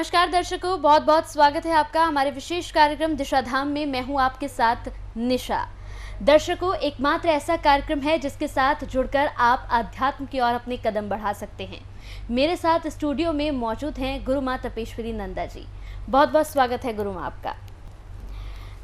नमस्कार दर्शकों, बहुत बहुत स्वागत है आपका हमारे विशेष कार्यक्रम दिशा धाम में। मैं हूं आपके साथ निशा। दर्शकों, एकमात्र ऐसा कार्यक्रम है जिसके साथ जुड़कर आप आध्यात्म की ओर अपने कदम बढ़ा सकते हैं। मेरे साथ स्टूडियो में मौजूद हैं गुरु माँ तपेश्वरी नंदा जी। बहुत बहुत स्वागत है गुरु माँ आपका।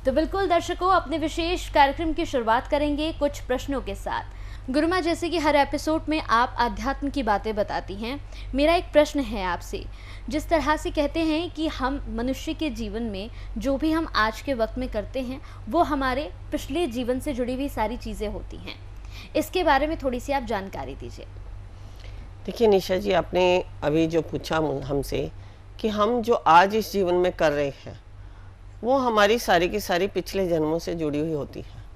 तो बिल्कुल दर्शकों, अपने विशेष कार्यक्रम की शुरुआत करेंगे कुछ प्रश्नों के साथ। गुरु माँ, जैसे कि हर एपिसोड में आप आध्यात्म की बातें बताती हैं, मेरा एक प्रश्न है आपसे। जिस तरह से कहते हैं कि हम मनुष्य के जीवन में जो भी हम आज के वक्त में करते हैं वो हमारे पिछले जीवन से जुड़ी हुई सारी चीज़ें होती हैं, इसके बारे में थोड़ी सी आप जानकारी दीजिए। देखिए निशा जी, आपने अभी जो पूछा हमसे कि हम जो आज इस जीवन में कर रहे हैं वो हमारी सारी की सारी पिछले जन्मों से जुड़ी हुई होती है।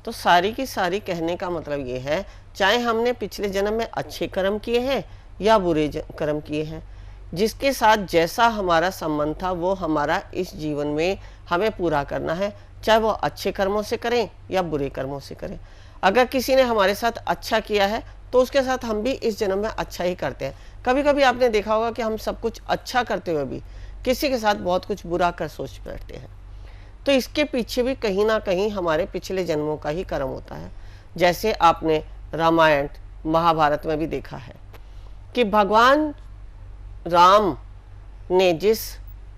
तो सारी की सारी कहने का मतलब ये है, चाहे हमने पिछले जन्म में अच्छे कर्म किए हैं या बुरे कर्म किए हैं, जिसके साथ जैसा हमारा संबंध था वो हमारा इस जीवन में हमें पूरा करना है, चाहे वो अच्छे कर्मों से करें या बुरे कर्मों से करें। अगर किसी ने हमारे साथ अच्छा किया है तो उसके साथ हम भी इस जन्म में अच्छा ही करते हैं। कभी कभी आपने देखा होगा कि हम सब कुछ अच्छा करते हुए भी किसी के साथ बहुत कुछ बुरा कर सोच बैठते हैं। तो इसके पीछे भी कहीं ना कहीं हमारे पिछले जन्मों का ही कर्म होता है। जैसे आपने रामायण महाभारत में भी देखा है कि भगवान राम ने जिस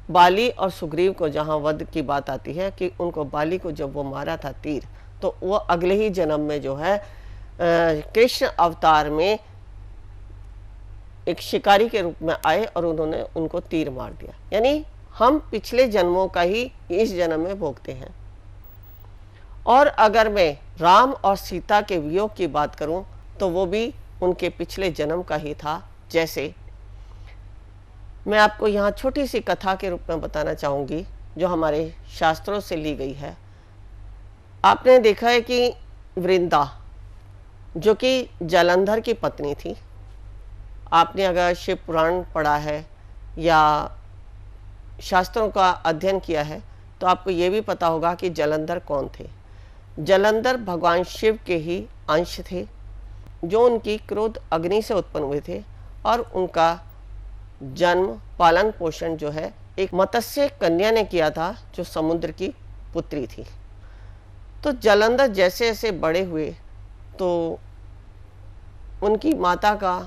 बाली और सुग्रीव को जहाँ वध की बात आती है कि उनको बाली को जब वो मारा था तीर, तो वो अगले ही जन्म में जो है कृष्ण अवतार में एक शिकारी के रूप में आए और उन्होंने उनको तीर मार दिया। यानी हम पिछले जन्मों का ही इस जन्म में भोगते हैं। और अगर मैं राम और सीता के वियोग की बात करूं तो वो भी उनके पिछले जन्म का ही था। जैसे मैं आपको यहाँ छोटी सी कथा के रूप में बताना चाहूँगी जो हमारे शास्त्रों से ली गई है। आपने देखा है कि वृंदा जो कि जलंधर की पत्नी थी, आपने अगर शिव पुराण पढ़ा है या शास्त्रों का अध्ययन किया है तो आपको ये भी पता होगा कि जलंधर कौन थे। जलंधर भगवान शिव के ही अंश थे जो उनकी क्रोध अग्नि से उत्पन्न हुए थे और उनका जन्म पालन पोषण जो है एक मत्स्य कन्या ने किया था जो समुद्र की पुत्री थी। तो जलंधर जैसे जैसे बड़े हुए तो उनकी माता का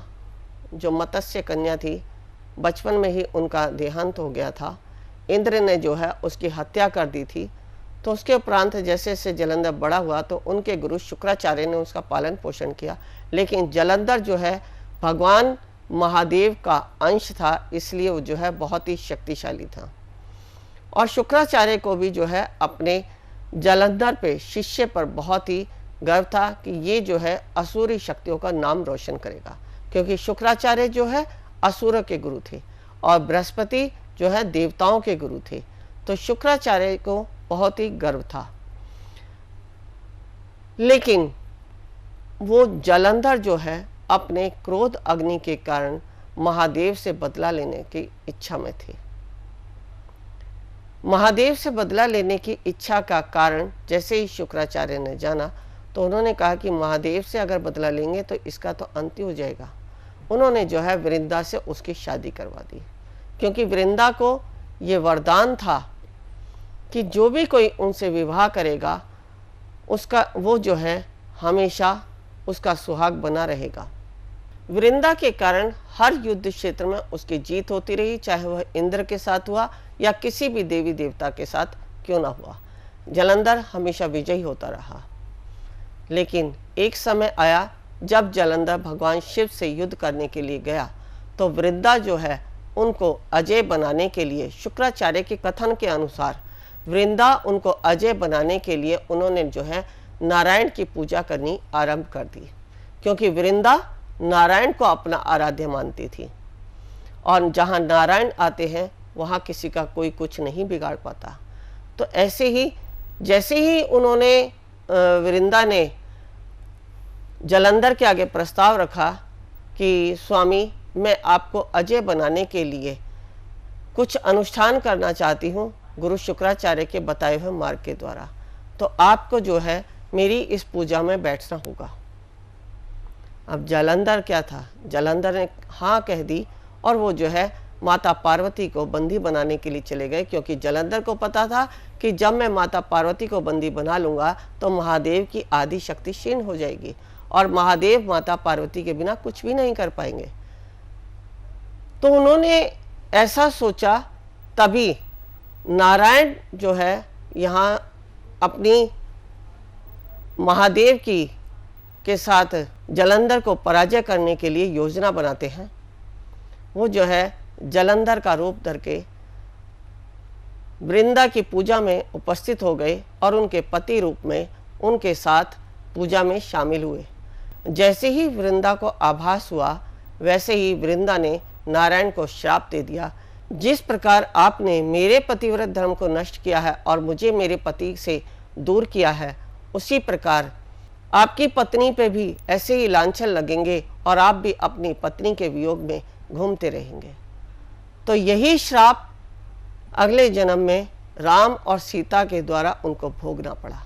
जो मत्स्य कन्या थी बचपन में ही उनका देहांत हो गया था। इंद्र ने जो है उसकी हत्या कर दी थी। तो उसके उपरांत जैसे जैसे जलंधर बड़ा हुआ तो उनके गुरु शुक्राचार्य ने उसका पालन पोषण किया। लेकिन जलंधर जो है भगवान महादेव का अंश था, इसलिए वो जो है बहुत ही शक्तिशाली था। और शुक्राचार्य को भी जो है अपने जलंधर पे शिष्य पर बहुत ही गर्व था कि ये जो है असुरी शक्तियों का नाम रोशन करेगा, क्योंकि शुक्राचार्य जो है असुरों के गुरु थे और बृहस्पति जो है देवताओं के गुरु थे। तो शुक्राचार्य को बहुत ही गर्व था। लेकिन वो जलंधर जो है अपने क्रोध अग्नि के कारण महादेव से बदला लेने की इच्छा में थे। महादेव से बदला लेने की इच्छा का कारण जैसे ही शुक्राचार्य ने जाना तो उन्होंने कहा कि महादेव से अगर बदला लेंगे तो इसका तो अंत ही हो जाएगा। उन्होंने जो है वृंदा से उसकी शादी करवा दी, क्योंकि वृंदा को ये वरदान था कि जो भी कोई उनसे विवाह करेगा उसका वो जो है हमेशा उसका सुहाग बना रहेगा। वृंदा के कारण हर युद्ध क्षेत्र में उसकी जीत होती रही, चाहे वह इंद्र के साथ हुआ या किसी भी देवी देवता के साथ क्यों ना हुआ। जलंधर हमेशा विजयी होता रहा। लेकिन एक समय आया जब जलंधर भगवान शिव से युद्ध करने के लिए गया तो वृंदा जो है उनको अजय बनाने के लिए, शुक्राचार्य के कथन के अनुसार वृंदा उनको अजय बनाने के लिए उन्होंने जो है नारायण की पूजा करनी आरंभ कर दी, क्योंकि वृंदा नारायण को अपना आराध्य मानती थी। और जहाँ नारायण आते हैं वहाँ किसी का कोई कुछ नहीं बिगाड़ पाता। तो ऐसे ही जैसे ही उन्होंने वृंदा ने जलंधर के आगे प्रस्ताव रखा कि स्वामी, मैं आपको अजय बनाने के लिए कुछ अनुष्ठान करना चाहती हूँ गुरु शुक्राचार्य के बताए हुए मार्ग के द्वारा, तो आपको जो है मेरी इस पूजा में बैठना होगा। अब जलंधर क्या था, जलंधर ने हाँ कह दी और वो जो है माता पार्वती को बंदी बनाने के लिए चले गए, क्योंकि जलंधर को पता था कि जब मैं माता पार्वती को बंदी बना लूँगा तो महादेव की आदि शक्ति क्षीण हो जाएगी और महादेव माता पार्वती के बिना कुछ भी नहीं कर पाएंगे। तो उन्होंने ऐसा सोचा। तभी नारायण जो है यहाँ अपनी महादेव की के साथ जलंधर को पराजय करने के लिए योजना बनाते हैं। वो जो है जलंधर का रूप धर के वृंदा की पूजा में उपस्थित हो गए और उनके पति रूप में उनके साथ पूजा में शामिल हुए। जैसे ही वृंदा को आभास हुआ वैसे ही वृंदा ने नारायण को श्राप दे दिया, जिस प्रकार आपने मेरे पतिव्रत धर्म को नष्ट किया है और मुझे मेरे पति से दूर किया है, उसी प्रकार आपकी पत्नी पे भी ऐसे ही लांछन लगेंगे और आप भी अपनी पत्नी के वियोग में घूमते रहेंगे। तो यही श्राप अगले जन्म में राम और सीता के द्वारा उनको भोगना पड़ा।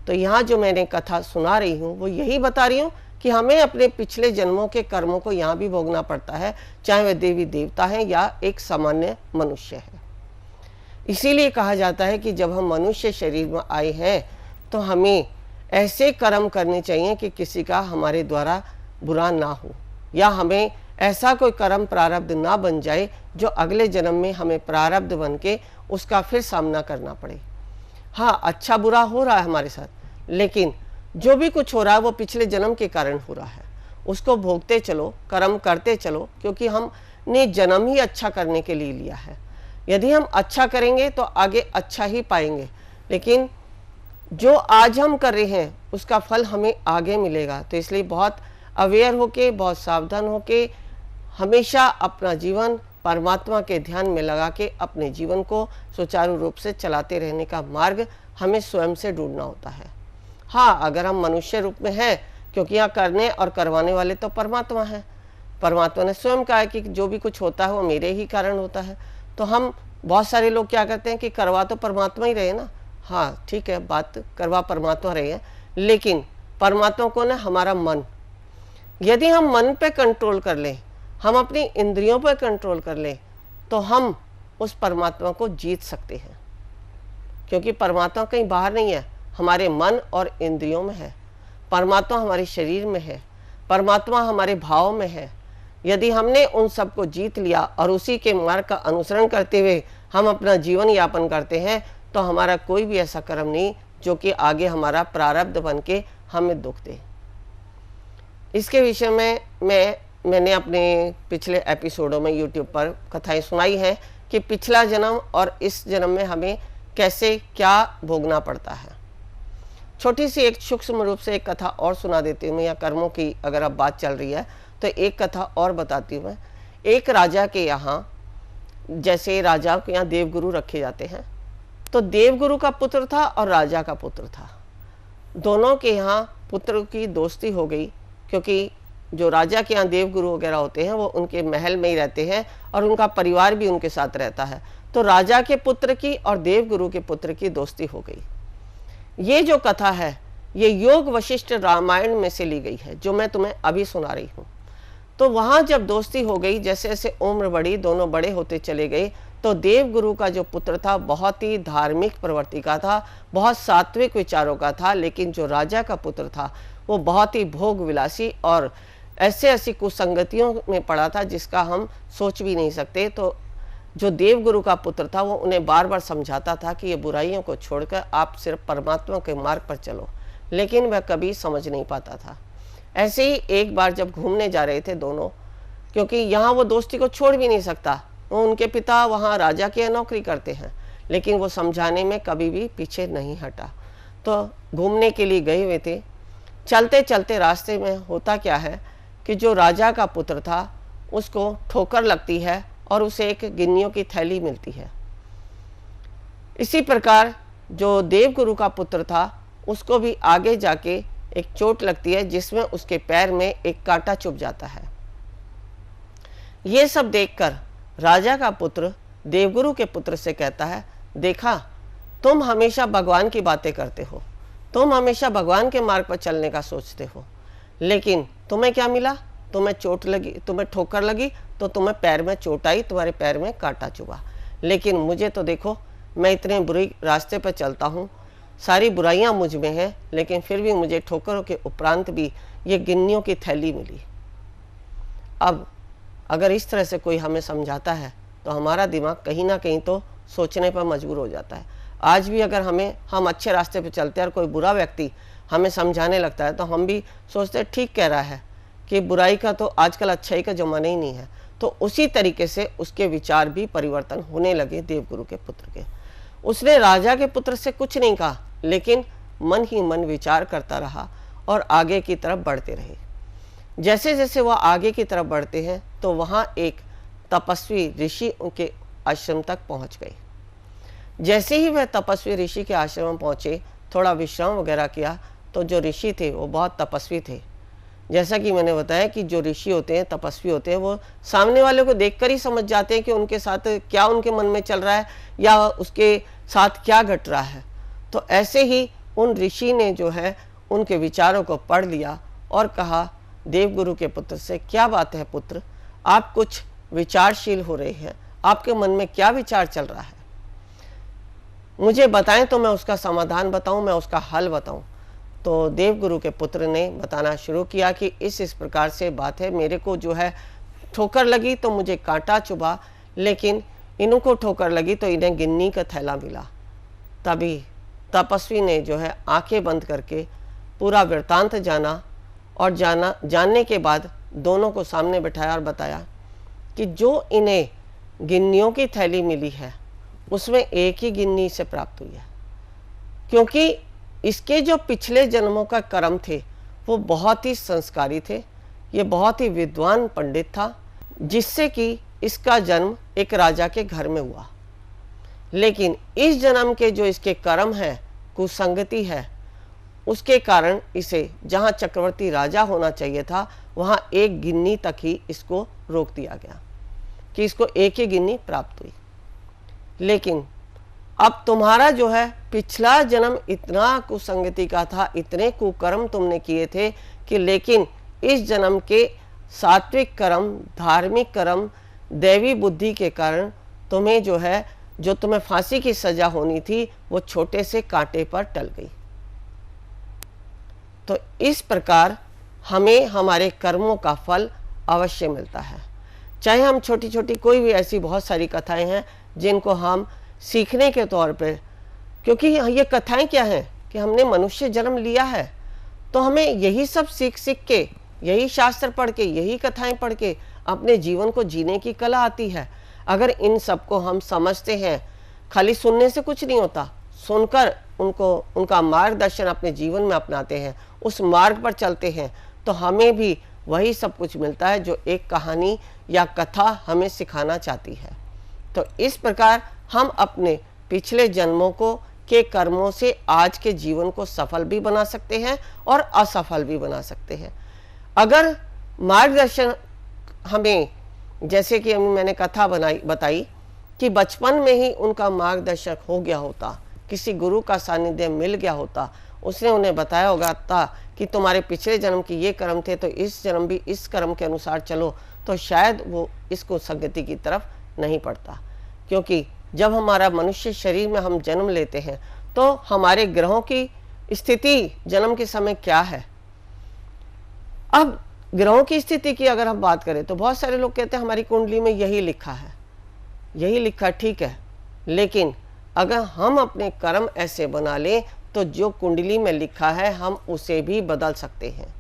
तो यहाँ जो मैंने कथा सुना रही हूँ वो यही बता रही हूँ कि हमें अपने पिछले जन्मों के कर्मों को यहाँ भी भोगना पड़ता है, चाहे वह देवी देवता हैं या एक सामान्य मनुष्य है। इसीलिए कहा जाता है कि जब हम मनुष्य शरीर में आए हैं तो हमें ऐसे कर्म करने चाहिए कि किसी का हमारे द्वारा बुरा ना हो, या हमें ऐसा कोई कर्म प्रारब्ध ना बन जाए जो अगले जन्म में हमें प्रारब्ध बन के उसका फिर सामना करना पड़े। हाँ, अच्छा बुरा हो रहा है हमारे साथ, लेकिन जो भी कुछ हो रहा है वो पिछले जन्म के कारण हो रहा है। उसको भोगते चलो, कर्म करते चलो, क्योंकि हमने जन्म ही अच्छा करने के लिए लिया है। यदि हम अच्छा करेंगे तो आगे अच्छा ही पाएंगे, लेकिन जो आज हम कर रहे हैं उसका फल हमें आगे मिलेगा। तो इसलिए बहुत अवेयर होके, बहुत सावधान होके हमेशा अपना जीवन परमात्मा के ध्यान में लगा के अपने जीवन को सुचारू रूप से चलाते रहने का मार्ग हमें स्वयं से ढूंढना होता है। हाँ, अगर हम मनुष्य रूप में हैं, क्योंकि यहाँ करने और करवाने वाले तो परमात्मा है। परमात्मा ने स्वयं कहा है कि जो भी कुछ होता है वो मेरे ही कारण होता है। तो हम बहुत सारे लोग क्या करते हैं कि करवा तो परमात्मा ही रहे ना। हाँ ठीक है, बात करवा परमात्मा रही है, लेकिन परमात्मा कौन है? हमारा मन। यदि हम मन पे कंट्रोल कर लें, हम अपनी इंद्रियों पर कंट्रोल कर लें, तो हम उस परमात्मा को जीत सकते हैं। क्योंकि परमात्मा कहीं बाहर नहीं है, हमारे मन और इंद्रियों में है। परमात्मा हमारे शरीर में है, परमात्मा हमारे भाव में है। यदि हमने उन सबको जीत लिया और उसी के मार्ग का अनुसरण करते हुए हम अपना जीवन यापन करते हैं, तो हमारा कोई भी ऐसा कर्म नहीं जो कि आगे हमारा प्रारब्ध बन के हमें दुख दे। इसके विषय में मैंने अपने पिछले एपिसोडों में यूट्यूब पर कथाएं सुनाई हैं कि पिछला जन्म और इस जन्म में हमें कैसे क्या भोगना पड़ता है। छोटी सी एक सूक्ष्म रूप से एक कथा और सुना देती हूँ मैं, या कर्मों की अगर अब बात चल रही है तो एक कथा और बताती हूँ मैं। एक राजा के यहाँ, जैसे राजा के यहाँ देवगुरु रखे जाते हैं, तो देवगुरु का पुत्र था और राजा का पुत्र था। दोनों के यहाँ पुत्र की दोस्ती हो गई, क्योंकि जो राजा के यहाँ देवगुरु वगैरह होते हैं वो उनके महल में ही रहते हैं और उनका परिवार भी उनके साथ रहता है। तो राजा के पुत्र की और देवगुरु के पुत्र की दोस्ती हो गई। ये जो कथा है ये योग वशिष्ठ रामायण में से ली गई है, जो मैं तुम्हें अभी सुना रही हूँ। तो वहाँ जब दोस्ती हो गई, जैसे जैसे उम्र बढ़ी, दोनों बड़े होते चले गए, तो देवगुरु का जो पुत्र था बहुत ही धार्मिक प्रवृत्ति का था, बहुत सात्विक विचारों का था। लेकिन जो राजा का पुत्र था वो बहुत ही भोग विलासी और ऐसी कुसंगतियों में पड़ा था जिसका हम सोच भी नहीं सकते। तो जो देवगुरु का पुत्र था वो उन्हें बार बार समझाता था कि ये बुराइयों को छोड़कर आप सिर्फ परमात्मा के मार्ग पर चलो, लेकिन वह कभी समझ नहीं पाता था। ऐसे ही एक बार जब घूमने जा रहे थे दोनों, क्योंकि यहाँ वो दोस्ती को छोड़ भी नहीं सकता, वो उनके पिता वहाँ राजा की नौकरी करते हैं, लेकिन वो समझाने में कभी भी पीछे नहीं हटा। तो घूमने के लिए गए हुए थे। चलते चलते रास्ते में होता क्या है कि जो राजा का पुत्र था उसको ठोकर लगती है और उसे एक गिन्नियों की थैली मिलती है। इसी प्रकार जो देवगुरु का पुत्र था उसको भी आगे जाके एक चोट लगती है जिसमें उसके पैर में एक कांटा चुभ जाता है। ये सब देखकर राजा का पुत्र देवगुरु के पुत्र से कहता है, देखा तुम हमेशा भगवान की बातें करते हो, तुम हमेशा भगवान के मार्ग पर चलने का सोचते हो, लेकिन तुम्हें क्या मिला? तुम्हें चोट लगी, तुम्हें ठोकर लगी, तो तुम्हें पैर में चोट आई, तुम्हारे पैर में कांटा चुभा। लेकिन मुझे तो देखो, मैं इतने बुरे रास्ते पर चलता हूँ, सारी बुराइयाँ मुझ में हैं, लेकिन फिर भी मुझे ठोकरों के उपरांत भी ये गिन्नियों की थैली मिली। अब अगर इस तरह से कोई हमें समझाता है तो हमारा दिमाग कहीं ना कहीं तो सोचने पर मजबूर हो जाता है। आज भी अगर हम अच्छे रास्ते पर चलते हैं और कोई बुरा व्यक्ति हमें समझाने लगता है तो हम भी सोचते हैं ठीक कह रहा है, कि बुराई का तो आजकल अच्छाई का जमाना ही नहीं है। तो उसी तरीके से उसके विचार भी परिवर्तन होने लगे देवगुरु के पुत्र के। उसने राजा के पुत्र से कुछ नहीं कहा, लेकिन मन ही मन विचार करता रहा और आगे की तरफ बढ़ते रहे। जैसे जैसे वह आगे की तरफ बढ़ते हैं तो वहाँ एक तपस्वी ऋषि उनके आश्रम तक पहुँच गए। जैसे ही वह तपस्वी ऋषि के आश्रम में पहुँचे, थोड़ा विश्राम वगैरह किया, तो जो ऋषि थे वो बहुत तपस्वी थे। जैसा कि मैंने बताया कि जो ऋषि होते हैं, तपस्वी होते हैं, वो सामने वाले को देखकर ही समझ जाते हैं कि उनके साथ क्या उनके मन में चल रहा है या उसके साथ क्या घट रहा है। तो ऐसे ही उन ऋषि ने जो है उनके विचारों को पढ़ लिया और कहा देवगुरु के पुत्र से, क्या बात है पुत्र, आप कुछ विचारशील हो रहे हैं, आपके मन में क्या विचार चल रहा है, मुझे बताएं तो मैं उसका समाधान बताऊं, मैं उसका हल बताऊं। तो देवगुरु के पुत्र ने बताना शुरू किया कि इस प्रकार से बात है, मेरे को जो है ठोकर लगी तो मुझे कांटा चुभा, लेकिन इनको ठोकर लगी तो इन्हें गिन्नी का थैला मिला। तभी तपस्वी ने जो है आंखें बंद करके पूरा वृत्तांत जाना और जानने के बाद दोनों को सामने बिठाया और बताया कि जो इन्हें गिन्नियों की थैली मिली है उसमें एक ही गिन्नी से प्राप्त हुई है, क्योंकि इसके जो पिछले जन्मों का कर्म थे वो बहुत ही संस्कारी थे। ये बहुत ही विद्वान पंडित था, जिससे कि इसका जन्म एक राजा के घर में हुआ। लेकिन इस जन्म के जो इसके कर्म है, कुसंगति है, उसके कारण इसे जहाँ चक्रवर्ती राजा होना चाहिए था वहाँ एक गिन्नी तक ही इसको रोक दिया गया कि इसको एक ही गिन्नी प्राप्त हुई। लेकिन अब तुम्हारा जो है पिछला जन्म इतना कुसंगति का था, इतने कुकर्म तुमने किए थे कि लेकिन इस जन्म के सात्विक कर्म, धार्मिक कर्म, दैवी बुद्धि के कारण तुम्हें जो है, जो तुम्हें फांसी की सजा होनी थी वो छोटे से कांटे पर टल गई। तो इस प्रकार हमें हमारे कर्मों का फल अवश्य मिलता है। चाहे हम छोटी छोटी कोई भी ऐसी बहुत सारी कथाएं हैं जिनको हम सीखने के तौर पे, क्योंकि ये कथाएं क्या हैं कि हमने मनुष्य जन्म लिया है तो हमें यही सब सीख सीख के, यही शास्त्र पढ़ के, यही कथाएं पढ़ के अपने जीवन को जीने की कला आती है। अगर इन सबको हम समझते हैं, खाली सुनने से कुछ नहीं होता, सुनकर उनका मार्गदर्शन अपने जीवन में अपनाते हैं, उस मार्ग पर चलते हैं, तो हमें भी वही सब कुछ मिलता है जो एक कहानी या कथा हमें सिखाना चाहती है। तो इस प्रकार हम अपने पिछले जन्मों के कर्मों से आज के जीवन को सफल भी बना सकते हैं और असफल भी बना सकते हैं। अगर मार्गदर्शन हमें, जैसे कि मैंने कथा बताई कि बचपन में ही उनका मार्गदर्शक हो गया होता, किसी गुरु का सानिध्य मिल गया होता, उसने उन्हें बताया होगा था कि तुम्हारे पिछले जन्म के ये कर्म थे तो इस जन्म भी इस कर्म के अनुसार चलो, तो शायद वो इसको संगति की तरफ नहीं पड़ता। क्योंकि जब हमारा मनुष्य शरीर में हम जन्म लेते हैं तो हमारे ग्रहों की स्थिति जन्म के समय क्या है। अब ग्रहों की स्थिति की अगर हम बात करें तो बहुत सारे लोग कहते हैं हमारी कुंडली में यही लिखा है, यही लिखा, ठीक है, लेकिन अगर हम अपने कर्म ऐसे बना लें तो जो कुंडली में लिखा है हम उसे भी बदल सकते हैं।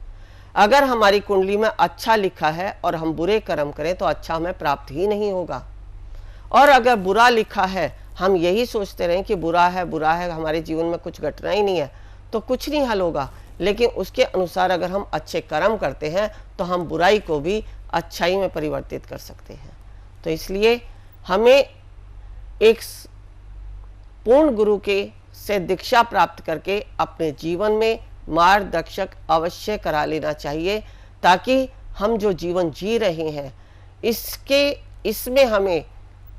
अगर हमारी कुंडली में अच्छा लिखा है और हम बुरे कर्म करें तो अच्छा हमें प्राप्त ही नहीं होगा, और अगर बुरा लिखा है, हम यही सोचते रहें कि बुरा है, हमारे जीवन में कुछ घटना ही नहीं है, तो कुछ नहीं हल होगा। लेकिन उसके अनुसार अगर हम अच्छे कर्म करते हैं तो हम बुराई को भी अच्छाई में परिवर्तित कर सकते हैं। तो इसलिए हमें एक पूर्ण गुरु के से दीक्षा प्राप्त करके अपने जीवन में मार्गदर्शक अवश्य करा लेना चाहिए, ताकि हम जो जीवन जी रहे हैं इसमें हमें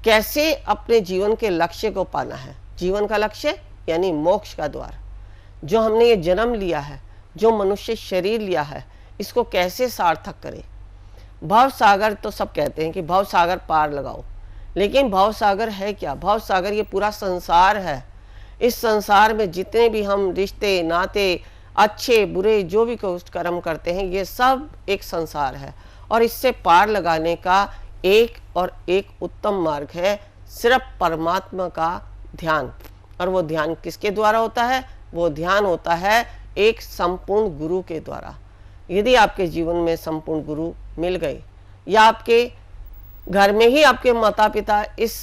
कैसे अपने जीवन के लक्ष्य को पाना है। जीवन का लक्ष्य यानी मोक्ष का द्वार, जो हमने ये जन्म लिया है, जो मनुष्य शरीर लिया है, इसको कैसे सार्थक करें। भव सागर तो सब कहते हैं कि भव सागर पार लगाओ, लेकिन भव सागर है क्या? भव सागर ये पूरा संसार है। इस संसार में जितने भी हम रिश्ते नाते, अच्छे बुरे जो भी कुछ कर्म करते हैं, ये सब एक संसार है और इससे पार लगाने का एक और एक उत्तम मार्ग है सिर्फ परमात्मा का ध्यान। और वो ध्यान किसके द्वारा होता है? वो ध्यान होता है एक संपूर्ण गुरु के द्वारा। यदि आपके जीवन में संपूर्ण गुरु मिल गए या आपके घर में ही आपके माता पिता इस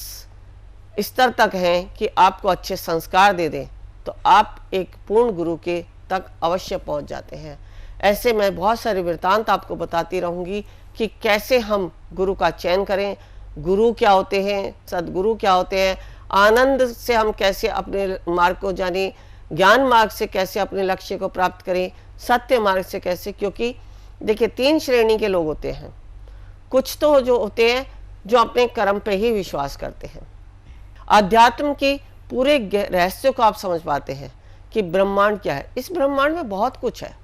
स्तर तक हैं कि आपको अच्छे संस्कार दे दें, तो आप एक पूर्ण गुरु के तक अवश्य पहुंच जाते हैं। ऐसे मैं बहुत सारे वृत्तांत आपको बताती रहूंगी कि कैसे हम गुरु का चयन करें, गुरु क्या होते हैं, सदगुरु क्या होते हैं, आनंद से हम कैसे अपने मार्ग को जाने, ज्ञान मार्ग से कैसे अपने लक्ष्य को प्राप्त करें, सत्य मार्ग से कैसे। क्योंकि देखिए 3 श्रेणी के लोग होते हैं। कुछ तो जो होते हैं जो अपने कर्म पे ही विश्वास करते हैं, अध्यात्म की पूरे रहस्य को आप समझ पाते हैं कि ब्रह्मांड क्या है। इस ब्रह्मांड में बहुत कुछ है।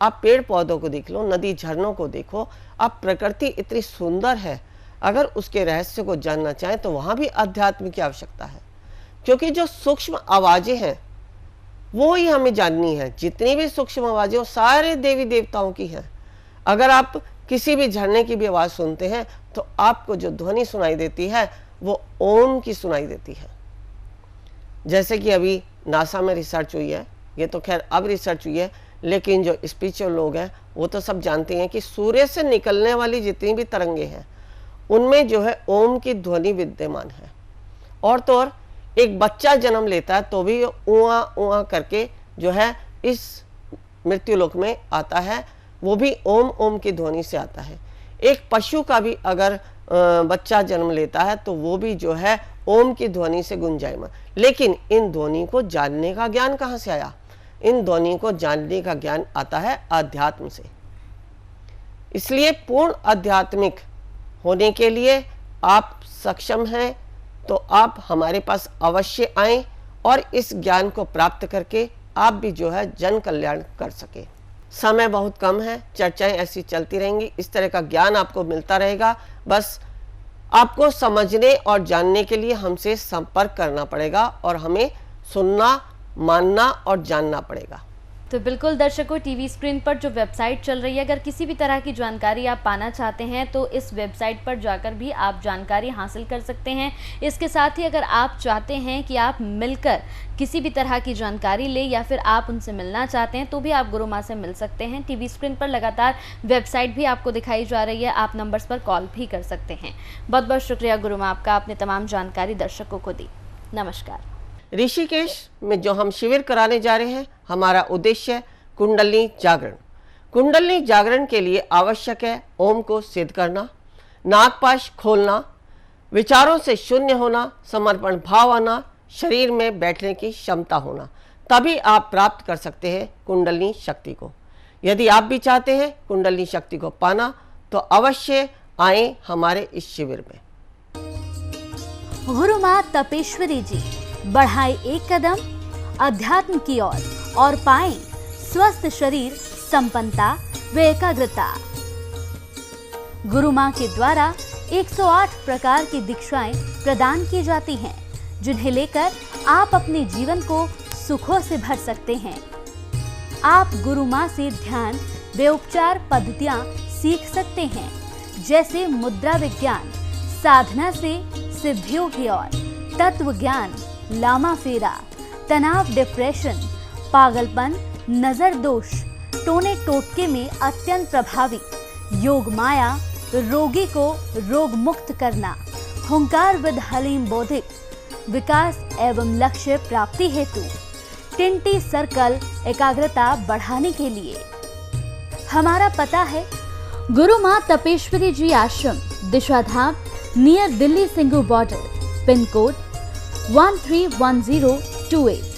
आप पेड़ पौधों को देख लो, नदी झरनों को देखो, आप प्रकृति इतनी सुंदर है। अगर उसके रहस्य को जानना चाहें तो वहाँ भी अध्यात्म की आवश्यकता है, क्योंकि जो सूक्ष्म आवाज़ें हैं वो ही हमें जाननी है। जितनी भी सूक्ष्म आवाज़ें सारे देवी देवताओं की हैं। अगर आप किसी भी झरने की भी आवाज़ सुनते हैं तो आपको जो ध्वनि सुनाई देती है वो ओम की सुनाई देती है। जैसे कि अभी नासा में रिसर्च हुई है, ये तो खैर अब रिसर्च हुई है, लेकिन जो स्पिरिचुअल लोग हैं वो तो सब जानते हैं कि सूर्य से निकलने वाली जितनी भी तरंगे हैं उनमें जो है ओम की ध्वनि विद्यमान है। और तो और एक बच्चा जन्म लेता है तो भी ऊआ ऊआ करके जो है इस मृत्युलोक में आता है, वो भी ओम ओम की ध्वनि से आता है। एक पशु का भी अगर बच्चा जन्म लेता है तो वो भी जो है ओम की ध्वनि से गुंजायमान। लेकिन इन ध्वनि को जानने का ज्ञान कहाँ से आया? इन ध्वनि को जानने का ज्ञान आता है अध्यात्म से। इसलिए पूर्ण आध्यात्मिक होने के लिए आप सक्षम हैं तो आप हमारे पास अवश्य आएं और इस ज्ञान को प्राप्त करके आप भी जो है जन कल्याण कर सके। समय बहुत कम है, चर्चाएं ऐसी चलती रहेंगी, इस तरह का ज्ञान आपको मिलता रहेगा। बस आपको समझने और जानने के लिए हमसे संपर्क करना पड़ेगा और हमें सुनना, मानना और जानना पड़ेगा। तो बिल्कुल दर्शकों, टीवी स्क्रीन पर जो वेबसाइट चल रही है, अगर किसी भी तरह की जानकारी आप पाना चाहते हैं तो इस वेबसाइट पर जाकर भी आप जानकारी हासिल कर सकते हैं। इसके साथ ही अगर आप चाहते हैं कि आप मिलकर किसी भी तरह की जानकारी ले या फिर आप उनसे मिलना चाहते हैं तो भी आप गुरु माँ से मिल सकते हैं। टीवी स्क्रीन पर लगातार वेबसाइट भी आपको दिखाई जा रही है, आप नंबर्स पर कॉल भी कर सकते हैं। बहुत बहुत शुक्रिया गुरु माँ आपका, आपने तमाम जानकारी दर्शकों को दी। नमस्कार। ऋषिकेश में जो हम शिविर कराने जा रहे हैं, हमारा उद्देश्य कुंडलिनी जागरण। कुंडलिनी जागरण के लिए आवश्यक है ओम को सिद्ध करना, नागपाश खोलना, विचारों से शून्य होना, समर्पण भाव आना, शरीर में बैठने की क्षमता होना, तभी आप प्राप्त कर सकते हैं कुंडलिनी शक्ति को। यदि आप भी चाहते हैं कुंडलिनी शक्ति को पाना तो अवश्य आए हमारे इस शिविर में। गुरु माँ तपेश्वरी जी बढ़ाए एक कदम अध्यात्म की ओर और पाएं स्वस्थ शरीर, संपन्नता व एकाग्रता। गुरु माँ के द्वारा 108 प्रकार की दीक्षाएं प्रदान की जाती हैं, जिन्हें लेकर आप अपने जीवन को सुखों से भर सकते हैं। आप गुरु माँ से ध्यान व उपचार पद्धतियां सीख सकते हैं, जैसे मुद्रा विज्ञान, साधना से सिद्धियों की ओर, तत्व ज्ञान, लामा फेरा, तनाव, डिप्रेशन, पागलपन, नजर दोष, टोने टोटके में अत्यंत प्रभावी, योग माया, रोगी को रोग मुक्त करना, हुंकार विद हलीम बौद्धिक, विकास एवं लक्ष्य प्राप्ति हेतु, टिंटी सर्कल एकाग्रता बढ़ाने के लिए। हमारा पता है गुरु माँ Tapeshwari ji ashram, Dishadham, near Delhi Singhu border, pin code 131028।